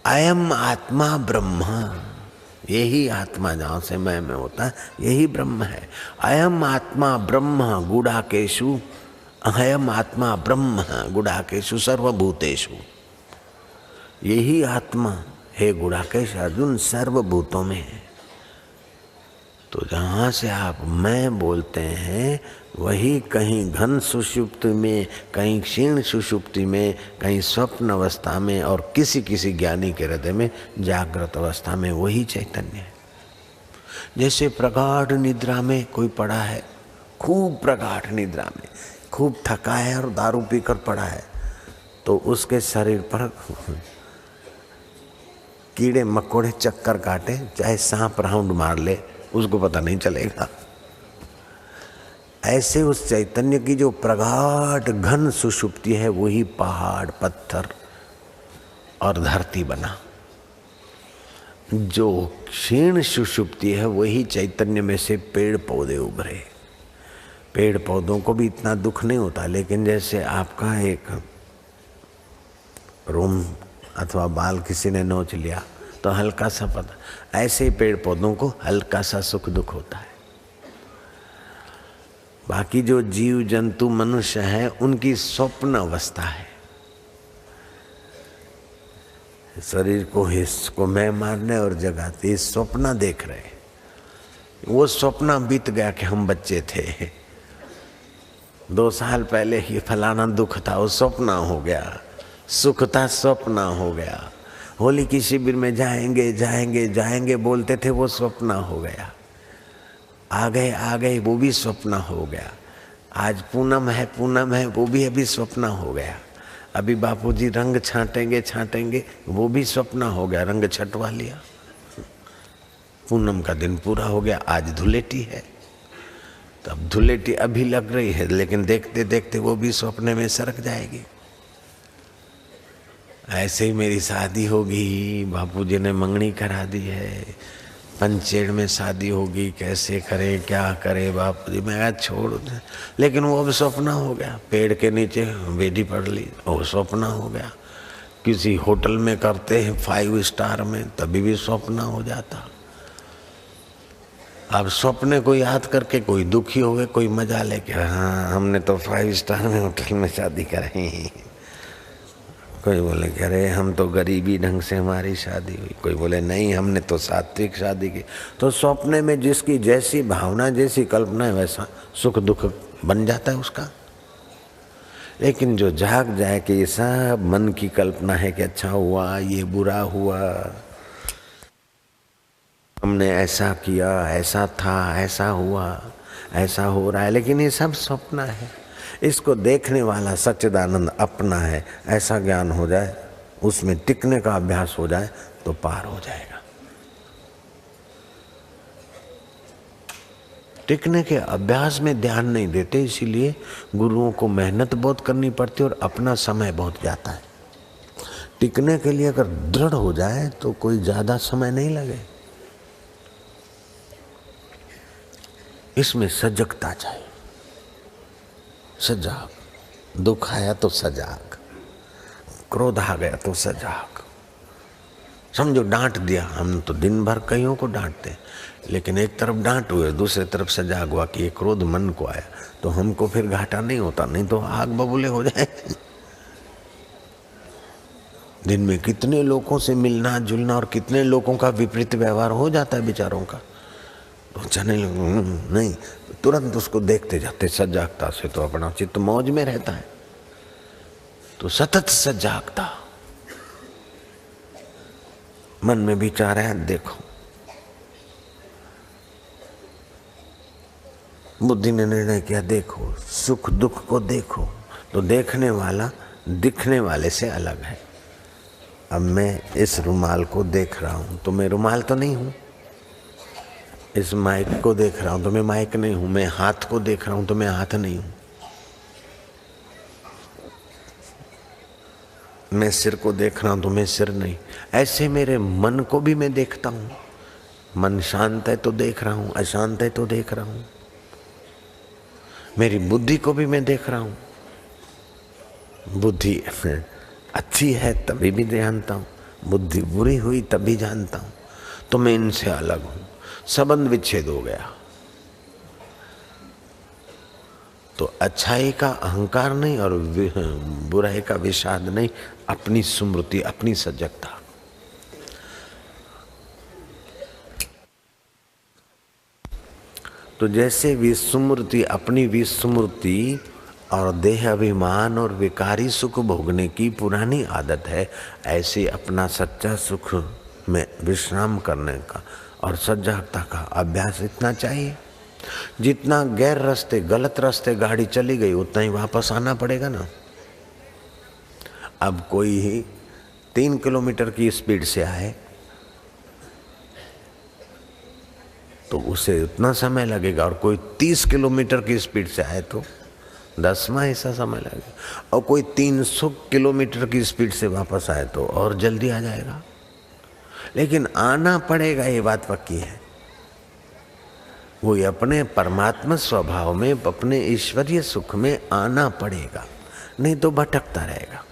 अयम आत्मा ब्रह्म, यही आत्मा जहाँ से मैं होता है यही ब्रह्म है। अयम आत्मा ब्रह्म गुडाकेशु, अयम आत्मा ब्रह्म गुडाकेशु सर्वभूतेषु। यही आत्मा हे गुडाकेश अर्जुन सर्वभूतों में है। तो जहाँ से आप मैं बोलते हैं वही कहीं घन सुषुप्ति में, कहीं क्षीण सुषुप्ति में, कहीं स्वप्न अवस्था में और किसी किसी ज्ञानी के हृदय में जागृत अवस्था में वही चैतन्य है। जैसे प्रगाढ़ निद्रा में कोई पड़ा है, खूब प्रगाढ़ निद्रा में खूब थका है और दारू पीकर पड़ा है, तो उसके शरीर पर कीड़े मकोड़े चक्कर काटे, चाहे सांप राउंड मार ले, उसको पता नहीं चलेगा। ऐसे उस चैतन्य की जो प्रगाढ़ घन सुषुप्ति है वही पहाड़ पत्थर और धरती बना। जो क्षीण सुषुप्ति है वही चैतन्य में से पेड़ पौधे उभरे। पेड़ पौधों को भी इतना दुख नहीं होता, लेकिन जैसे आपका एक रोम अथवा बाल किसी ने नोच लिया तो हल्का सा पता, ऐसे ही पेड़ पौधों को हल्का सा सुख दुख होता है। बाकी जो जीव जंतु मनुष्य है उनकी स्वप्न अवस्था है। शरीर को हिस्स को मैं मारने और जगाते स्वप्न देख रहे, वो स्वप्न बीत गया कि हम बच्चे थे, 2 साल पहले ही फलाना दुख था वो स्वप्न हो गया, सुख था स्वप्न हो गया। होली की शिविर में जाएंगे जाएंगे जाएंगे बोलते थे वो स्वप्न हो गया। आ गए वो भी स्वप्न हो गया। आज पूनम है वो भी अभी स्वप्न हो गया। अभी बापूजी रंग छाटेंगे वो भी स्वप्न हो गया, रंग छटवा लिया। पूनम का दिन पूरा हो गया, आज धुलेटी है, तब धुलेटी अभी लग रही है, लेकिन देखते देखते वो भी सपने में सरक जाएगी। ऐसे ही मेरी शादी होगी, बापूजी ने मंगनी करा दी है, पंचेड़ में शादी होगी, कैसे करे क्या करे बापूजी, मैं छोड़ दे, लेकिन वो अब सपना हो गया। पेड़ के नीचे बेटी पड़ ली, वो सपना हो गया। किसी होटल में करते हैं 5 स्टार में, तभी भी सपना हो जाता। अब सपने को याद करके कोई दुखी हो गए, कोई मजा लेके, हाँ हमने तो 5 स्टार में होटल में शादी कराई। कोई बोले कि अरे हम तो गरीबी ढंग से हमारी शादी हुई, कोई बोले नहीं हमने तो सात्विक शादी की। तो सपने में जिसकी जैसी भावना जैसी कल्पना है वैसा सुख दुख बन जाता है उसका। लेकिन जो जाग जाए कि ये सब मन की कल्पना है कि अच्छा हुआ, ये बुरा हुआ, हमने ऐसा किया, ऐसा था, ऐसा हुआ, ऐसा हो रहा है, लेकिन ये सब सपना है, इसको देखने वाला सच्चिदानंद अपना है, ऐसा ज्ञान हो जाए, उसमें टिकने का अभ्यास हो जाए तो पार हो जाएगा। टिकने के अभ्यास में ध्यान नहीं देते, इसीलिए गुरुओं को मेहनत बहुत करनी पड़ती है और अपना समय बहुत जाता है। टिकने के लिए अगर दृढ़ हो जाए तो कोई ज्यादा समय नहीं लगे। इसमें सजगता चाहिए, सजाग, दुख आया तो सजाग, क्रोध आ गया तो सजाग। समझो डांट दिया, हम तो दिन भर कईयों को डांटते, लेकिन एक तरफ डांट हुए, दूसरी तरफ सजाग हुआ कि ये क्रोध मन को आया, तो हमको फिर घाटा नहीं होता, नहीं तो आग बबूले हो जाए। दिन में कितने लोगों से मिलना जुलना और कितने लोगों का विपरीत व्यवहार हो जाता है बेचारों का, तो चने नहीं, तुरंत उसको देखते जाते सजागता से, तो अपना चित्त मौज में रहता है। तो सतत सजागता, मन में विचार है, देखो बुद्धि ने निर्णय किया, देखो सुख दुख को देखो, तो देखने वाला दिखने वाले से अलग है। अब मैं इस रुमाल को देख रहा हूं तो मैं रुमाल तो नहीं हूं, इस माइक को देख रहा हूं तो मैं माइक नहीं हूं, मैं हाथ को देख रहा हूं तो मैं हाथ नहीं हूं, मैं सिर को देख रहा हूं तो मैं सिर नहीं। ऐसे मेरे मन को भी मैं देखता हूं, मन शांत है तो देख रहा हूं, अशांत है तो देख रहा हूं। मेरी बुद्धि को भी मैं देख रहा हूं, बुद्धि अच्छी है तभी भी जानता हूं, बुद्धि बुरी हुई तभी जानता हूँ, तो मैं इनसे अलग हूँ, संबंध विच्छेद हो गया। तो अच्छाई का अहंकार नहीं और बुराई का विषाद नहीं, अपनी स्मृति, अपनी सजगता। तो जैसे विस्मृति, अपनी विस्मृति और देह अभिमान और विकारी सुख भोगने की पुरानी आदत है, ऐसे अपना सच्चा सुख में विश्राम करने का और सजगता का अभ्यास इतना चाहिए। जितना गैर रास्ते, गलत रास्ते गाड़ी चली गई, उतना ही वापस आना पड़ेगा ना। अब कोई 3 किलोमीटर की स्पीड से आए तो उसे उतना समय लगेगा, और कोई 30 किलोमीटर की स्पीड से आए तो 10वां हिस्सा समय लगेगा, और कोई 300 किलोमीटर की स्पीड से वापस आए तो और जल्दी आ जाएगा। लेकिन आना पड़ेगा, ये बात पक्की है। वो अपने परमात्मा स्वभाव में, अपने ईश्वरीय सुख में आना पड़ेगा, नहीं तो भटकता रहेगा।